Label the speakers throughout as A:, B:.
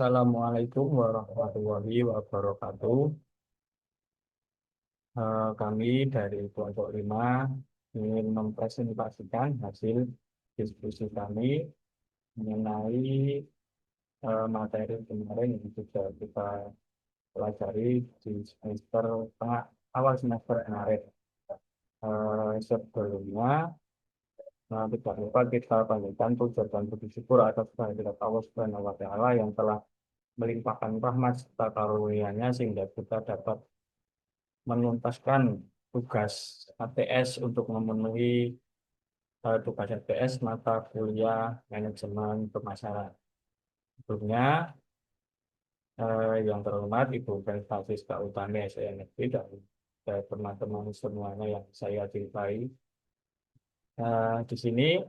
A: Assalamualaikum warahmatullahi wabarakatuh. Kami dari kelompok 5 ingin mempresentasikan hasil diskusi kami mengenai materi kemarin yang sudah kita pelajari di semester tengah awal semester kemarin. Sebelumnya, tidak lupa kita panjatkan puja dan puji syukur atas kehadirat Allah Subhanahu wa Ta'ala yang telah melimpahkan rahmat serta karunia-Nya sehingga kita dapat menuntaskan tugas ATS untuk memenuhi tugas ATS mata kuliah manajemen pemasaran. Sebelumnya, yang terhormat Ibu Francisca Utami SNFP dan teman-teman semuanya yang saya cintai. Di sini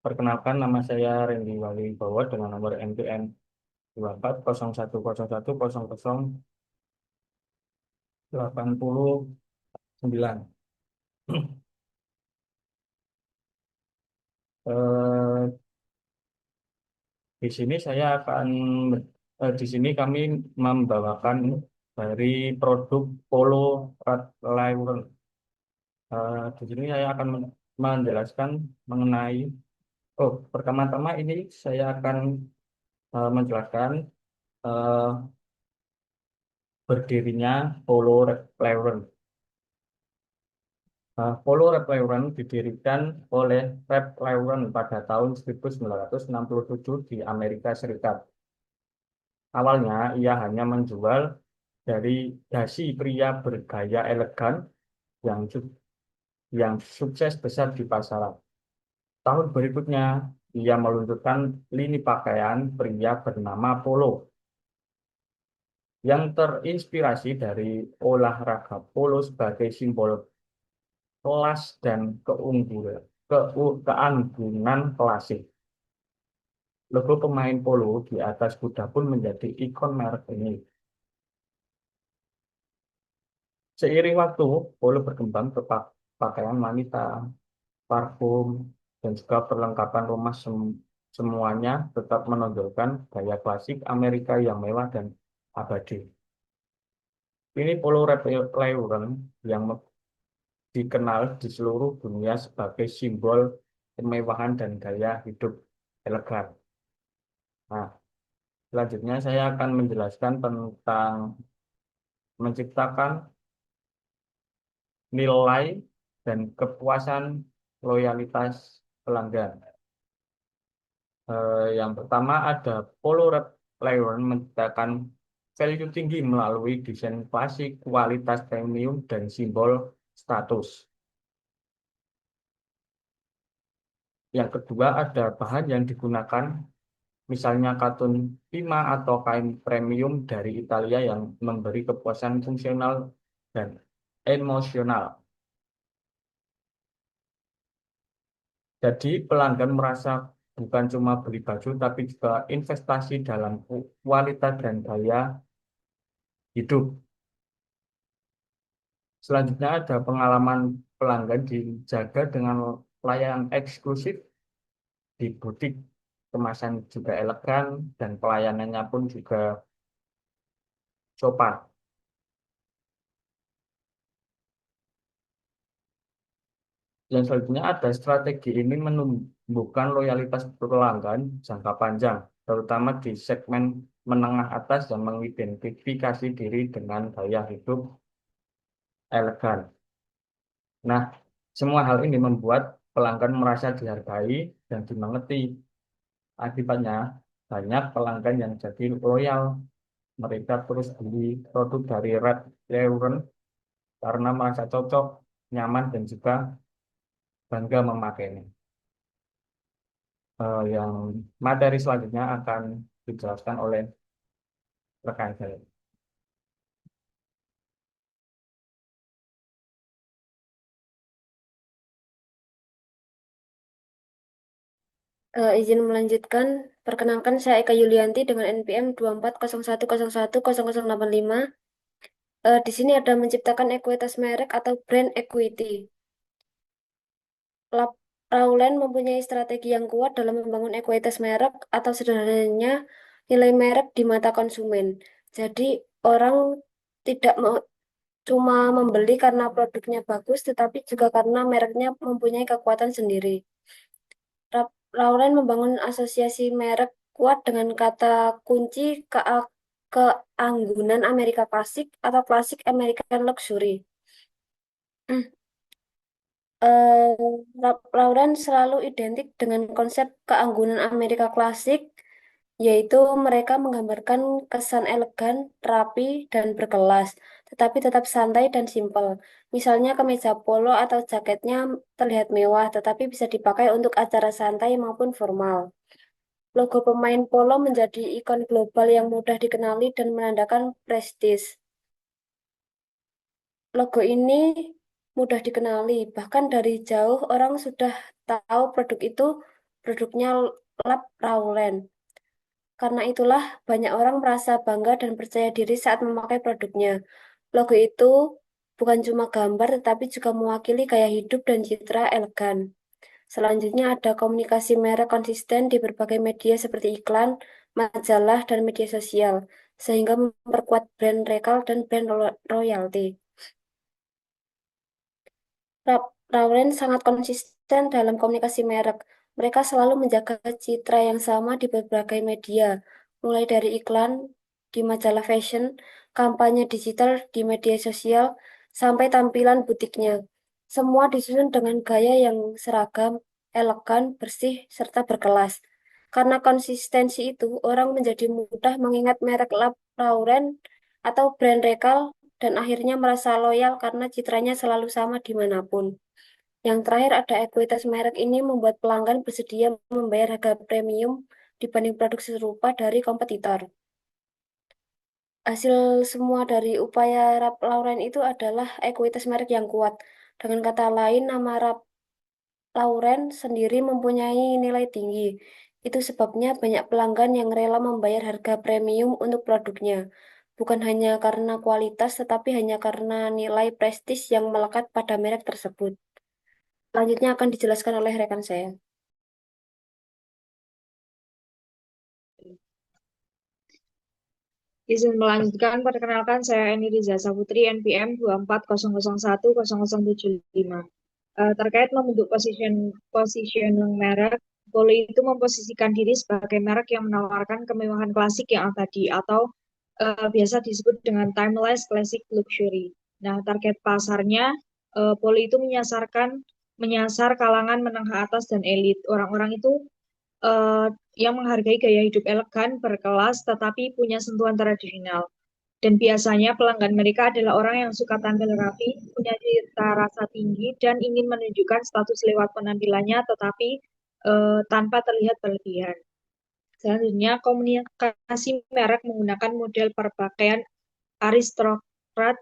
A: perkenalkan, nama saya Randy Walibowo dengan nomor NPM 2401000089. Eh, Di sini saya akan di sini kami membawakan dari produk Polo Red Lauren. Di sini saya akan menjelaskan mengenai pertama-tama ini saya akan menjelaskan eh, berdirinya Polo Red Lauren. Polo Red Lauren didirikan oleh Red Lauren pada tahun 1967 di Amerika Serikat. Awalnya ia hanya menjual dari dasi pria bergaya elegan yang yang sukses besar di pasaran. Tahun berikutnya, ia meluncurkan lini pakaian pria bernama Polo yang terinspirasi dari olahraga polo sebagai simbol kelas dan keanggunan klasik. Logo pemain polo di atas kuda pun menjadi ikon merek ini. Seiring waktu, polo berkembang ke pakaian wanita, parfum, dan juga perlengkapan rumah semuanya tetap menonjolkan gaya klasik Amerika yang mewah dan abadi. Ini Polo Ralph Lauren yang dikenal di seluruh dunia sebagai simbol kemewahan dan gaya hidup elegan. Nah, selanjutnya saya akan menjelaskan tentang menciptakan nilai dan kepuasan loyalitas pelanggan. Yang pertama ada Polo Ralph Lauren menciptakan value tinggi melalui desain klasik, kualitas premium, dan simbol status. Yang kedua ada bahan yang digunakan, misalnya katun Pima atau kain premium dari Italia yang memberi kepuasan fungsional dan emosional. Jadi pelanggan merasa bukan cuma beli baju, tapi juga investasi dalam kualitas dan gaya hidup. Selanjutnya ada pengalaman pelanggan dijaga dengan pelayanan eksklusif di butik, kemasan juga elegan, dan pelayanannya pun juga sopan. Yang selanjutnya ada strategi ini menumbuhkan loyalitas pelanggan jangka panjang, terutama di segmen menengah atas yang mengidentifikasi diri dengan gaya hidup elegan. Nah, semua hal ini membuat pelanggan merasa dihargai dan dimengerti. Akibatnya, banyak pelanggan yang jadi loyal. Mereka terus beli produk dari Red Lauren karena merasa cocok, nyaman, dan juga bangga memakainya. Yang materi selanjutnya akan dijelaskan oleh rekan saya.
B: Izin melanjutkan, perkenalkan saya Eka Yulianti dengan NPM 2401010085. Di sini ada menciptakan ekuitas merek atau brand equity. Raulen mempunyai strategi yang kuat dalam membangun ekuitas merek atau sederhananya nilai merek di mata konsumen. Jadi orang tidak mau cuma membeli karena produknya bagus, tetapi juga karena mereknya mempunyai kekuatan sendiri. Lauren membangun asosiasi merek kuat dengan kata kunci keanggunan Amerika klasik atau klasik American luxury. eh, Lauren selalu identik dengan konsep keanggunan Amerika klasik, yaitu mereka menggambarkan kesan elegan, rapi, dan berkelas, tetapi tetap santai dan simpel. Misalnya kemeja polo atau jaketnya terlihat mewah, tetapi bisa dipakai untuk acara santai maupun formal. Logo pemain polo menjadi ikon global yang mudah dikenali dan menandakan prestis. Logo ini mudah dikenali, bahkan dari jauh orang sudah tahu produk itu produknya Ralph Lauren. Karena itulah banyak orang merasa bangga dan percaya diri saat memakai produknya. Logo itu bukan cuma gambar, tetapi juga mewakili gaya hidup dan citra elegan. Selanjutnya ada komunikasi merek konsisten di berbagai media seperti iklan, majalah, dan media sosial, sehingga memperkuat brand rekal dan brand royalty. Lauren sangat konsisten dalam komunikasi merek. Mereka selalu menjaga citra yang sama di berbagai media, mulai dari iklan di majalah fashion, kampanye digital di media sosial, sampai tampilan butiknya. Semua disusun dengan gaya yang seragam, elegan, bersih, serta berkelas. Karena konsistensi itu, orang menjadi mudah mengingat merek Lauren atau brand rekal dan akhirnya merasa loyal karena citranya selalu sama dimanapun. Yang terakhir ada ekuitas merek ini membuat pelanggan bersedia membayar harga premium dibanding produk serupa dari kompetitor. Hasil semua dari upaya Ralph Lauren itu adalah ekuitas merek yang kuat. Dengan kata lain, nama Ralph Lauren sendiri mempunyai nilai tinggi. Itu sebabnya banyak pelanggan yang rela membayar harga premium untuk produknya. Bukan hanya karena kualitas, tetapi hanya karena nilai prestis yang melekat pada merek tersebut. Selanjutnya akan dijelaskan oleh rekan saya.
C: Izin melanjutkan, perkenalkan saya Eni Riza Saputri, NPM 2400101075. Terkait membentuk positioning merek, Polo itu memposisikan diri sebagai merek yang menawarkan kemewahan klasik yang abadi atau biasa disebut dengan timeless classic luxury. Nah, target pasarnya Polo itu menyasar kalangan menengah atas dan elit. Orang-orang itu eh, yang menghargai gaya hidup elegan, berkelas, tetapi punya sentuhan tradisional. Dan biasanya pelanggan mereka adalah orang yang suka tampil rapi, punya cita rasa tinggi, dan ingin menunjukkan status lewat penampilannya, tetapi tanpa terlihat berlebihan. Selanjutnya, komunikasi merek menggunakan model perpakaian aristokrat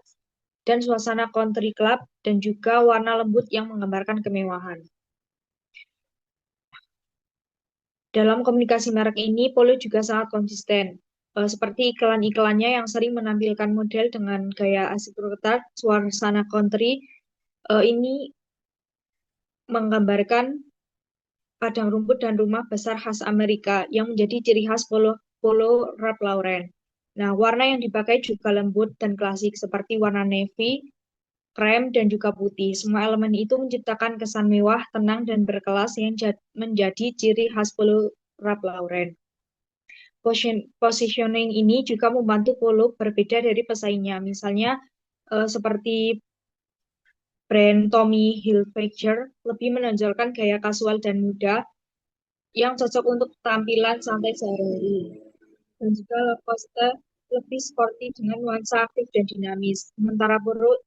C: dan suasana country club, dan juga warna lembut yang menggambarkan kemewahan. Dalam komunikasi merek ini, Polo juga sangat konsisten. Seperti iklan-iklannya yang sering menampilkan model dengan gaya aristokrat, suasana country, ini menggambarkan padang rumput dan rumah besar khas Amerika yang menjadi ciri khas Polo Ralph Lauren. Nah, warna yang dipakai juga lembut dan klasik seperti warna navy, krem, dan juga putih. Semua elemen itu menciptakan kesan mewah, tenang, dan berkelas yang menjadi ciri khas Polo Ralph Lauren. Positioning ini juga membantu Polo berbeda dari pesaingnya. Misalnya seperti brand Tommy Hilfiger lebih menonjolkan gaya kasual dan muda yang cocok untuk tampilan santai sehari-hari. Dan juga Lacoste lebih sporty dengan nuansa aktif dan dinamis. Sementara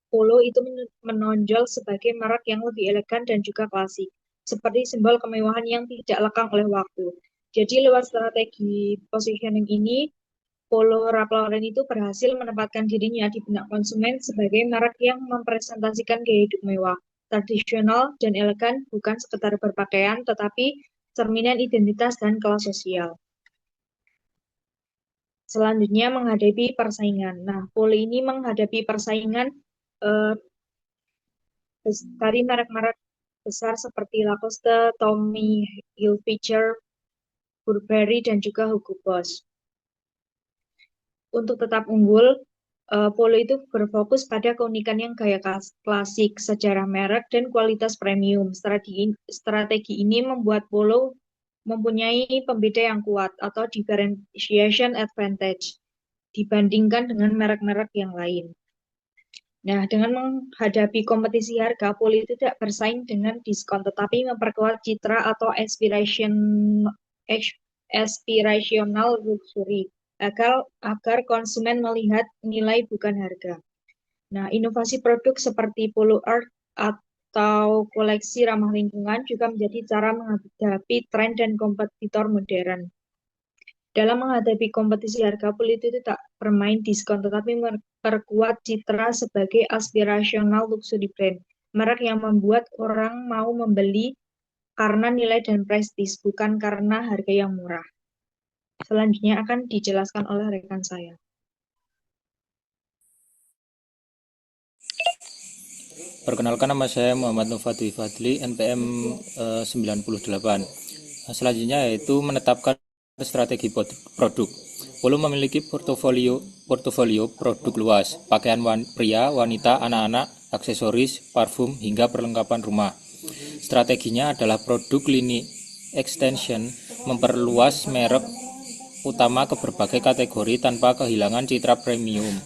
C: Polo itu menonjol sebagai merek yang lebih elegan dan juga klasik, seperti simbol kemewahan yang tidak lekang oleh waktu. Jadi lewat strategi positioning ini, Polo Ralph Lauren itu berhasil menempatkan dirinya di benak konsumen sebagai merek yang mempresentasikan gaya hidup mewah, tradisional, dan elegan, bukan sekedar berpakaian, tetapi cerminan identitas dan kelas sosial. Selanjutnya menghadapi persaingan. Nah, Polo ini menghadapi persaingan eh, dari merek-merek besar seperti Lacoste, Tommy Hilfiger, Burberry, dan juga Hugo Boss. untuk tetap unggul, Polo itu berfokus pada keunikan yang gaya klasik, sejarah merek, dan kualitas premium. Strategi ini membuat Polo mempunyai pembeda yang kuat atau differentiation advantage dibandingkan dengan merek-merek yang lain. Nah, dengan menghadapi kompetisi harga, Polo itu tidak bersaing dengan diskon, tetapi memperkuat citra atau aspirational luxury agar konsumen melihat nilai bukan harga. Nah, inovasi produk seperti Polo Earth atau koleksi ramah lingkungan juga menjadi cara menghadapi tren dan kompetitor modern. Dalam menghadapi kompetisi harga, Polo itu tak bermain diskon, tetapi memperkuat citra sebagai aspirational luxury brand. Merek yang membuat orang mau membeli karena nilai dan prestis, bukan karena harga yang murah. Selanjutnya akan dijelaskan oleh rekan saya.
D: Perkenalkan, nama saya Muhammad Nufadwi Fadli, NPM 98. Selanjutnya yaitu menetapkan strategi produk. Polo memiliki portofolio produk luas, pakaian pria, wanita, anak-anak, aksesoris, parfum, hingga perlengkapan rumah. Strateginya adalah produk lini extension, memperluas merek utama ke berbagai kategori tanpa kehilangan citra premium.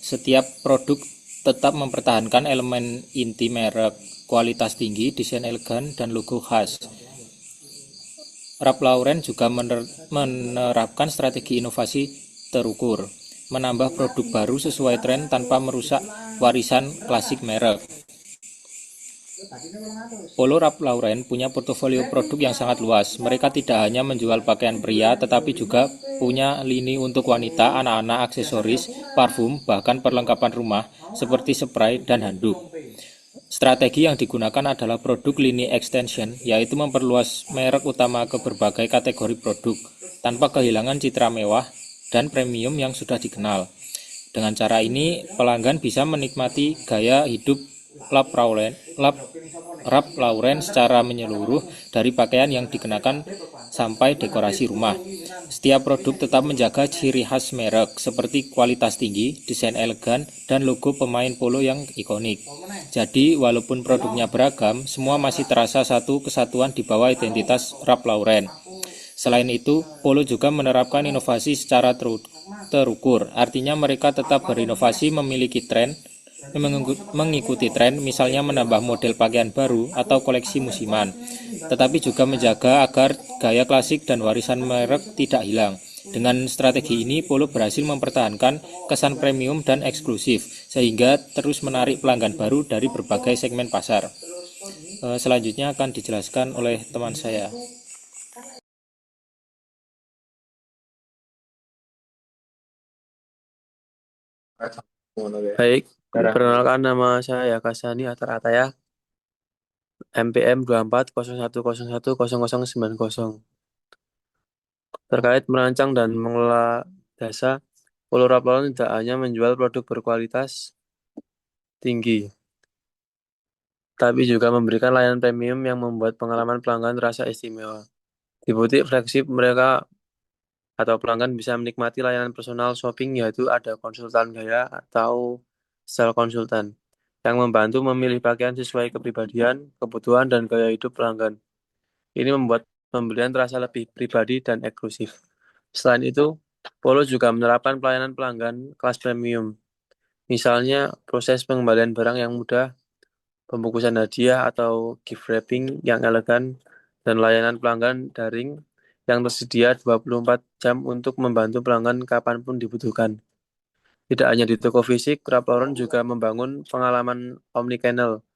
D: Setiap produk tetap mempertahankan elemen inti merek, kualitas tinggi, desain elegan, dan logo khas. Ralph Lauren juga menerapkan strategi inovasi terukur, menambah produk baru sesuai tren tanpa merusak warisan klasik merek. Polo Ralph Lauren punya portofolio produk yang sangat luas. Mereka tidak hanya menjual pakaian pria, tetapi juga punya lini untuk wanita, anak-anak, aksesoris, parfum, bahkan perlengkapan rumah seperti spray dan handuk. Strategi yang digunakan adalah produk lini extension, yaitu memperluas merek utama ke berbagai kategori produk tanpa kehilangan citra mewah dan premium yang sudah dikenal. Dengan cara ini, pelanggan bisa menikmati gaya hidup Ralph Lauren secara menyeluruh, dari pakaian yang dikenakan sampai dekorasi rumah. Setiap produk tetap menjaga ciri khas merek seperti kualitas tinggi, desain elegan, dan logo pemain polo yang ikonik. Jadi, walaupun produknya beragam, semua masih terasa satu kesatuan di bawah identitas Ralph Lauren. Selain itu, Polo juga menerapkan inovasi secara terukur, artinya mereka tetap berinovasi mengikuti tren, misalnya menambah model pakaian baru atau koleksi musiman, tetapi juga menjaga agar gaya klasik dan warisan merek tidak hilang. Dengan strategi ini, Polo berhasil mempertahankan kesan premium dan eksklusif, sehingga terus menarik pelanggan baru dari berbagai segmen pasar. Selanjutnya akan dijelaskan oleh teman saya.
E: Baik, perkenalkan, nama saya Kasani Atar Ataya, MPM 2401010090. Terkait merancang dan mengelola jasa, Polo Ralph Lauren tidak hanya menjual produk berkualitas tinggi, tapi juga memberikan layanan premium yang membuat pengalaman pelanggan terasa istimewa. Di butik flagship mereka atau pelanggan bisa menikmati layanan personal shopping, yaitu ada konsultan gaya atau style konsultan yang membantu memilih pakaian sesuai kepribadian, kebutuhan, dan gaya hidup pelanggan. Ini membuat pembelian terasa lebih pribadi dan eksklusif. Selain itu, Polo juga menerapkan pelayanan pelanggan kelas premium. Misalnya, proses pengembalian barang yang mudah, pembungkusan hadiah atau gift wrapping yang elegan, dan layanan pelanggan daring yang tersedia 24 jam untuk membantu pelanggan kapanpun dibutuhkan. Tidak hanya di toko fisik, Ralph Lauren juga membangun pengalaman omnichannel,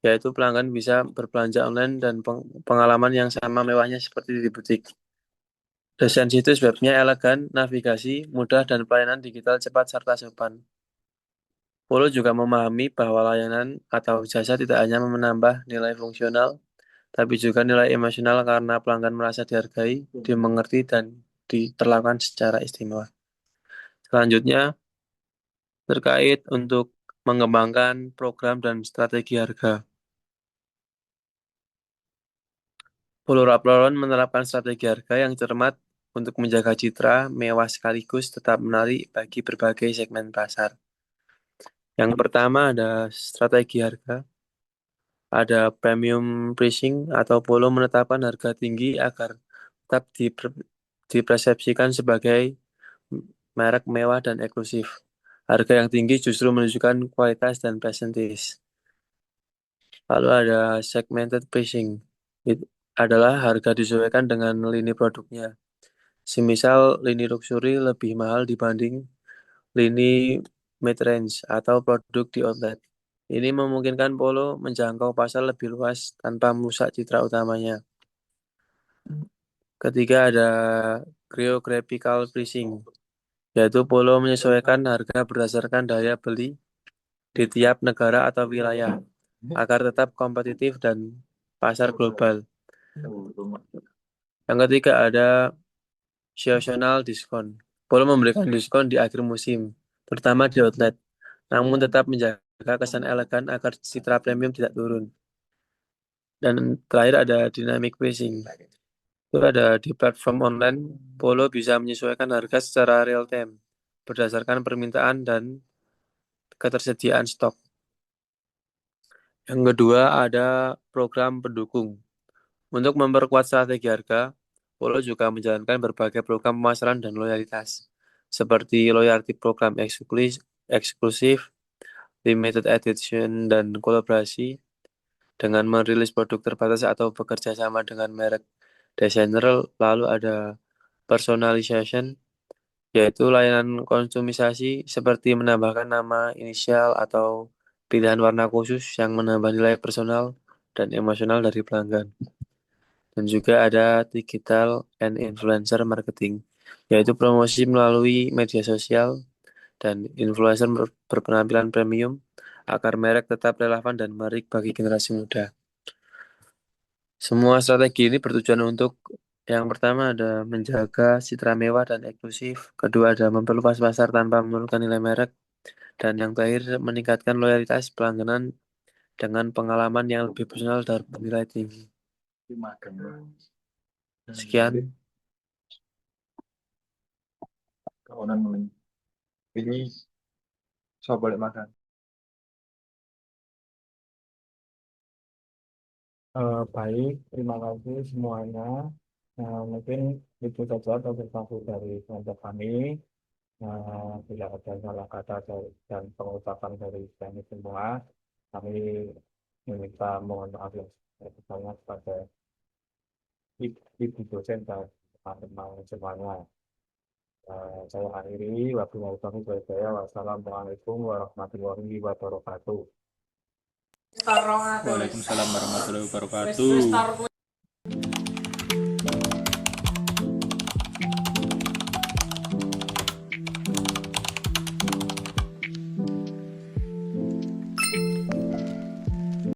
E: yaitu pelanggan bisa berbelanja online dan pengalaman yang sama mewahnya seperti di butik. Desain situs webnya elegan, navigasi mudah, dan pelayanan digital cepat serta sopan. Polo juga memahami bahwa layanan atau jasa tidak hanya menambah nilai fungsional, tapi juga nilai emosional karena pelanggan merasa dihargai, dimengerti, dan diperlakukan secara istimewa. Selanjutnya, terkait untuk mengembangkan program dan strategi harga. Polo Ralph Lauren menerapkan strategi harga yang cermat untuk menjaga citra mewah sekaligus tetap menarik bagi berbagai segmen pasar. Yang pertama ada strategi harga, ada premium pricing atau Polo menetapkan harga tinggi agar tetap dipersepsikan sebagai merek mewah dan eksklusif. Harga yang tinggi justru menunjukkan kualitas dan presentis. Lalu ada segmented pricing. Itu adalah harga disesuaikan dengan lini produknya. Semisal lini luxury lebih mahal dibanding lini mid-range atau produk di outlet. Ini memungkinkan Polo menjangkau pasar lebih luas tanpa merusak citra utamanya. Ketiga ada geographical pricing, yaitu Polo menyesuaikan harga berdasarkan daya beli di tiap negara atau wilayah agar tetap kompetitif dan pasar global. Yang ketiga ada seasonal diskon. Polo memberikan diskon di akhir musim, terutama di outlet, namun tetap menjaga kesan elegan agar citra premium tidak turun. Dan terakhir ada dynamic pricing. Itu ada di platform online, Polo bisa menyesuaikan harga secara real time berdasarkan permintaan dan ketersediaan stok. Yang kedua ada program pendukung. Untuk memperkuat strategi harga, Polo juga menjalankan berbagai program pemasaran dan loyalitas, seperti loyalty program eksklusif, limited edition, dan kolaborasi dengan merilis produk terbatas atau bekerja sama dengan merek desainer. Lalu ada personalization, yaitu layanan konsumisasi seperti menambahkan nama, inisial, atau pilihan warna khusus yang menambah nilai personal dan emosional dari pelanggan. Dan juga ada digital and influencer marketing, yaitu promosi melalui media sosial dan influencer berpenampilan premium agar merek tetap relevan dan menarik bagi generasi muda. Semua strategi ini bertujuan untuk yang pertama ada menjaga citra mewah dan eksklusif, kedua ada memperluas pasar tanpa menurunkan nilai merek, dan yang terakhir meningkatkan loyalitas pelanggan dengan pengalaman yang lebih personal dan bernilai tinggi. Sekian.
F: Ini saya boleh makan.
A: Baik, terima kasih semuanya. Mungkin itu saja presentasi dari kelompok kami. Bila ada salah kata dan pengucapan dari kami semua, kami meminta mohon maaf yang sebesar-besarnya kepada ibu dosen dan teman-teman semuanya. Saya akhiri, wabillahi taufiq wal hidayah. Wassalamualaikum warahmatullahi wabarakatuh.
D: Waalaikumsalam warahmatullahi wabarakatuh.